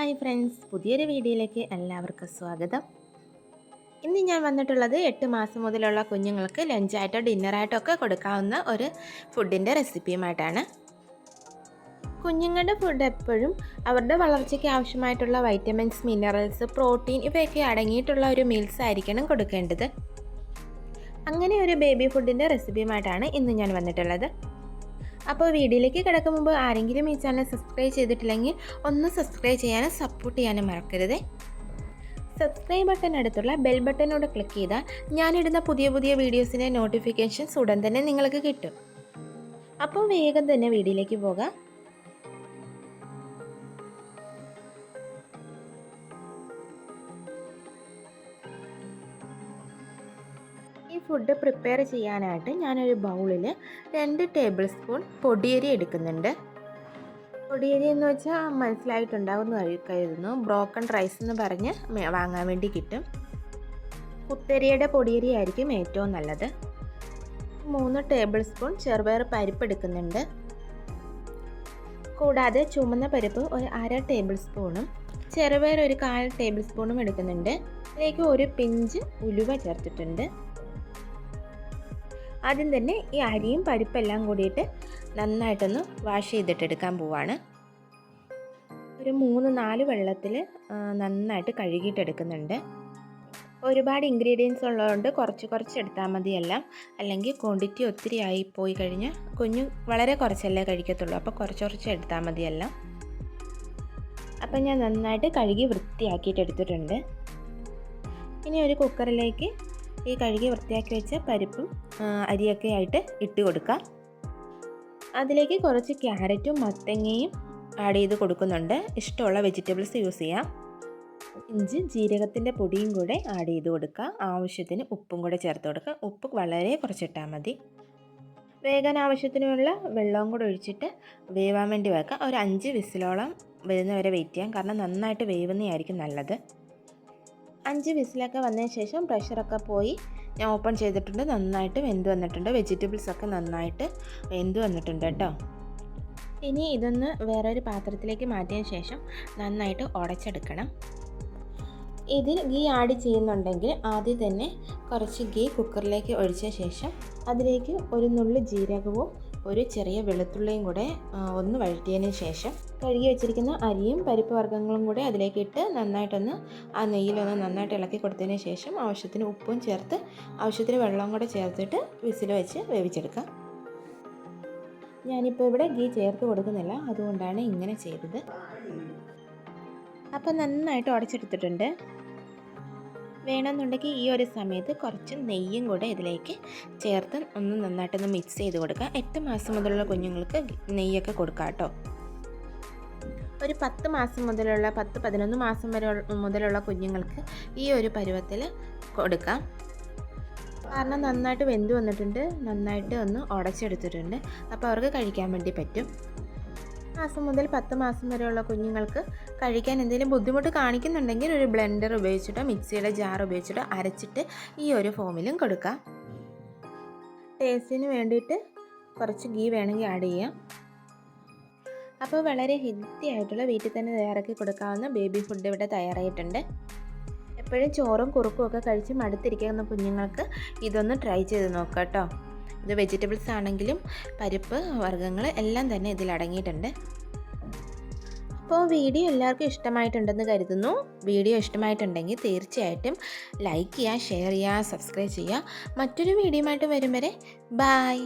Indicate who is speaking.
Speaker 1: Hi friends, പുതിയൊരു വീഡിയോയിലേക്ക് എല്ലാവർക്കും സ്വാഗതം. ഇന്ന് ഞാൻ വന്നിട്ടുള്ളത് 8 മാസം മുതലുള്ള കുഞ്ഞുങ്ങൾക്ക് ലഞ്ചായിട്ടോ ഡിന്നറായിട്ടോ ഒക്കെ കൊടുക്കാവുന്ന ഒരു ഫുഡിൻ്റെ റെസിപ്പിയുമായിട്ടാണ്. കുഞ്ഞുങ്ങളുടെ ഫുഡ് എപ്പോഴും അവരുടെ വളർച്ചയ്ക്ക് ആവശ്യമായിട്ടുള്ള വൈറ്റമിൻസ്, മിനറൽസ്, പ്രോട്ടീൻ ഇവയൊക്കെ അടങ്ങിയിട്ടുള്ള ഒരു മീൽസ് ആയിരിക്കണം കൊടുക്കേണ്ടത്. അങ്ങനെ ഒരു ബേബി ഫുഡിൻ്റെ റെസിപ്പിയുമായിട്ടാണ് ഇന്ന് ഞാൻ വന്നിട്ടുള്ളത്. അപ്പോൾ വീഡിയോയിലേക്ക് കിടക്കും മുമ്പ് ആരെങ്കിലും ഈ ചാനൽ സബ്സ്ക്രൈബ് ചെയ്തിട്ടില്ലെങ്കിൽ ഒന്ന് സബ്സ്ക്രൈബ് ചെയ്യാനും സപ്പോർട്ട് ചെയ്യാനും മറക്കരുത്. സബ്സ്ക്രൈബ് ബട്ടൺ അടുത്തുള്ള ബെൽ ബട്ടനോട് ക്ലിക്ക് ചെയ്താൽ ഞാനിടുന്ന പുതിയ പുതിയ വീഡിയോസിൻ്റെ നോട്ടിഫിക്കേഷൻസ് ഉടൻ തന്നെ നിങ്ങൾക്ക് കിട്ടും. അപ്പോൾ വേഗം തന്നെ വീഡിയോയിലേക്ക് പോകാം. ഈ ഫുഡ് പ്രിപ്പയർ ചെയ്യാനായിട്ട് ഞാനൊരു ബൗളിൽ 2 ടേബിൾ സ്പൂൺ പൊടിയരി എടുക്കുന്നുണ്ട്. പൊടിയരി എന്ന് വെച്ചാൽ മനസ്സിലായിട്ടുണ്ടാവുമെന്ന് കരുതുന്നു. ബ്രോക്കൺ റൈസ് എന്ന് പറഞ്ഞ് വാങ്ങാൻ വേണ്ടി കിട്ടും. കുത്തരിയുടെ പൊടിയരി ആയിരിക്കും ഏറ്റവും നല്ലത്. 3 ടേബിൾ സ്പൂൺ ചെറുപയർ പരിപ്പ് എടുക്കുന്നുണ്ട്. കൂടാതെ ചുമന്ന പരിപ്പ് ഒരു 1/2 ടേബിൾ സ്പൂണും ചെറുപയർ ഒരു 1/4 ടേബിൾ സ്പൂണും എടുക്കുന്നുണ്ട്. ഇതിലേക്ക് ഒരു പിഞ്ച് ഉലുവ ചേർത്തിട്ടുണ്ട്. ആദ്യം തന്നെ ഈ അരിയും പരിപ്പെല്ലാം കൂടിയിട്ട് നന്നായിട്ടൊന്ന് വാഷ് ചെയ്തിട്ടെടുക്കാൻ പോവാണ്. ഒരു 3-4 വെള്ളത്തിൽ നന്നായിട്ട് കഴുകിയിട്ടെടുക്കുന്നുണ്ട്. ഒരുപാട് ഇൻഗ്രീഡിയൻസ് ഉള്ളതുകൊണ്ട് കുറച്ച് എടുത്താൽ മതിയെല്ലാം. അല്ലെങ്കിൽ ക്വാണ്ടിറ്റി ഒത്തിരി ആയിപ്പോയി കഴിഞ്ഞാൽ കുഞ്ഞു വളരെ കുറച്ചല്ലേ കഴിക്കത്തുള്ളൂ. അപ്പോൾ കുറച്ച് എടുത്താൽ മതിയെല്ലാം. അപ്പം ഞാൻ നന്നായിട്ട് കഴുകി വൃത്തിയാക്കിയിട്ട് എടുത്തിട്ടുണ്ട്. ഇനി ഒരു കുക്കറിലേക്ക് ഈ കഴുകി വൃത്തിയാക്കി വെച്ച പരിപ്പും അരിയൊക്കെ ആയിട്ട് ഇട്ട് കൊടുക്കാം. അതിലേക്ക് കുറച്ച് ക്യാരറ്റും മത്തങ്ങയും ആഡ് ചെയ്ത് കൊടുക്കുന്നുണ്ട്. ഇഷ്ടമുള്ള വെജിറ്റബിൾസ് യൂസ് ചെയ്യാം. ഇഞ്ചി ജീരകത്തിൻ്റെ പൊടിയും കൂടെ ആഡ് ചെയ്ത് കൊടുക്കുക. ആവശ്യത്തിന് ഉപ്പും കൂടെ ചേർത്ത് കൊടുക്കുക. ഉപ്പ് വളരെ കുറച്ചിട്ടാൽ മതി. വേകാൻ ആവശ്യത്തിനുള്ള വെള്ളവും കൂടെ ഒഴിച്ചിട്ട് വേവാൻ വേണ്ടി വെക്കാം. ഒരു 5 വിസിലോളം വരുന്നവരെ വെയിറ്റ് ചെയ്യാം. കാരണം നന്നായിട്ട് വേവുന്നതായിരിക്കും നല്ലത്. 5 വിസിലൊക്കെ വന്നതിന് ശേഷം പ്രഷറൊക്കെ പോയി ഞാൻ ഓപ്പൺ ചെയ്തിട്ടുണ്ട്. നന്നായിട്ട് വെന്ത് വന്നിട്ടുണ്ട്. വെജിറ്റബിൾസൊക്കെ നന്നായിട്ട് വെന്ത് വന്നിട്ടുണ്ട് കേട്ടോ. ഇനി ഇതൊന്ന് വേറൊരു പാത്രത്തിലേക്ക് മാറ്റിയതിന് ശേഷം നന്നായിട്ട് ഉടച്ചെടുക്കണം. ഇതിൽ ഗീ ആഡ് ചെയ്യുന്നുണ്ടെങ്കിൽ ആദ്യം തന്നെ കുറച്ച് ഗീ കുക്കറിലേക്ക് ഒഴിച്ച ശേഷം അതിലേക്ക് ഒരു നുള്ളു ജീരകവും ഒരു ചെറിയ വെളുത്തുള്ളിയും കൂടെ ഒന്ന് വഴറ്റിയതിന് ശേഷം കഴുകി വെച്ചിരിക്കുന്ന അരിയും പരിപ്പ് വർഗ്ഗങ്ങളും കൂടെ അതിലേക്ക് ഇട്ട് നന്നായിട്ടൊന്ന് ആ നെയ്യിലൊന്ന് നന്നായിട്ട് ഇളക്കി കൊടുത്തതിന് ശേഷം ആവശ്യത്തിന് ഉപ്പും ചേർത്ത് ആവശ്യത്തിന് വെള്ളവും കൂടെ ചേർത്തിട്ട് വിസിൽ വെച്ച് വേവിച്ചെടുക്കാം. ഞാനിപ്പോൾ ഇവിടെ ഗീ ചേർത്ത് കൊടുക്കുന്നില്ല, അതുകൊണ്ടാണ് ഇങ്ങനെ ചെയ്തത്. അപ്പം നന്നായിട്ട് ഉടച്ചെടുത്തിട്ടുണ്ട്. വേണമെന്നുണ്ടെങ്കിൽ ഈ ഒരു സമയത്ത് കുറച്ച് നെയ്യും കൂടെ ഇതിലേക്ക് ചേർത്ത് ഒന്ന് നന്നായിട്ടൊന്ന് മിക്സ് ചെയ്ത് കൊടുക്കുക. 8 മാസം മുതലുള്ള കുഞ്ഞുങ്ങൾക്ക് നെയ്യൊക്കെ കൊടുക്കാം കേട്ടോ. ഒരു 10 മാസം മുതലുള്ള 10-11 മാസം വരെ മുതലുള്ള കുഞ്ഞുങ്ങൾക്ക് ഈ ഒരു പരുവത്തിൽ കൊടുക്കാം. കാരണം നന്നായിട്ട് വെന്ത് വന്നിട്ടുണ്ട്, നന്നായിട്ട് ഒന്ന് ഉടച്ചെടുത്തിട്ടുണ്ട്. അപ്പോൾ അവർക്ക് കഴിക്കാൻ വേണ്ടി പറ്റും. മാസം മുതൽ 10 മാസം വരെയുള്ള കുഞ്ഞുങ്ങൾക്ക് കഴിക്കാൻ എന്തെങ്കിലും ബുദ്ധിമുട്ട് കാണിക്കുന്നുണ്ടെങ്കിൽ ഒരു ബ്ലെൻഡർ ഉപയോഗിച്ചിട്ടോ മിക്സിയുടെ ജാർ ഉപയോഗിച്ചിട്ടോ അരച്ചിട്ട് ഈ ഒരു ഫോമിലും കൊടുക്കാം. ടേസ്റ്റിന് വേണ്ടിയിട്ട് കുറച്ച് ഗീ വേണമെങ്കിൽ ആഡ് ചെയ്യാം. അപ്പോൾ വളരെ ഹെൽത്തി ആയിട്ടുള്ള വീട്ടിൽ തന്നെ തയ്യാറാക്കി കൊടുക്കാവുന്ന ബേബി ഫുഡ് ഇവിടെ തയ്യാറായിട്ടുണ്ട്. എപ്പോഴും ചോറും കുറുക്കും ഒക്കെ കഴിച്ച് മടുത്തിരിക്കുന്ന കുഞ്ഞുങ്ങൾക്ക് ഇതൊന്ന് ട്രൈ ചെയ്ത് നോക്കാം കേട്ടോ. ഇത് വെജിറ്റബിൾസ് ആണെങ്കിലും പരിപ്പ് വർഗ്ഗങ്ങൾ എല്ലാം തന്നെ ഇതിൽ അടങ്ങിയിട്ടുണ്ട്. അപ്പോൾ വീഡിയോ എല്ലാവർക്കും ഇഷ്ടമായിട്ടുണ്ടെന്ന് കരുതുന്നു. വീഡിയോ ഇഷ്ടമായിട്ടുണ്ടെങ്കിൽ തീർച്ചയായിട്ടും ലൈക്ക് ചെയ്യുക, ഷെയർ ചെയ്യുക, സബ്സ്ക്രൈബ് ചെയ്യുക. മറ്റൊരു വീഡിയോയുമായിട്ട് വരും വരെ ബായ്.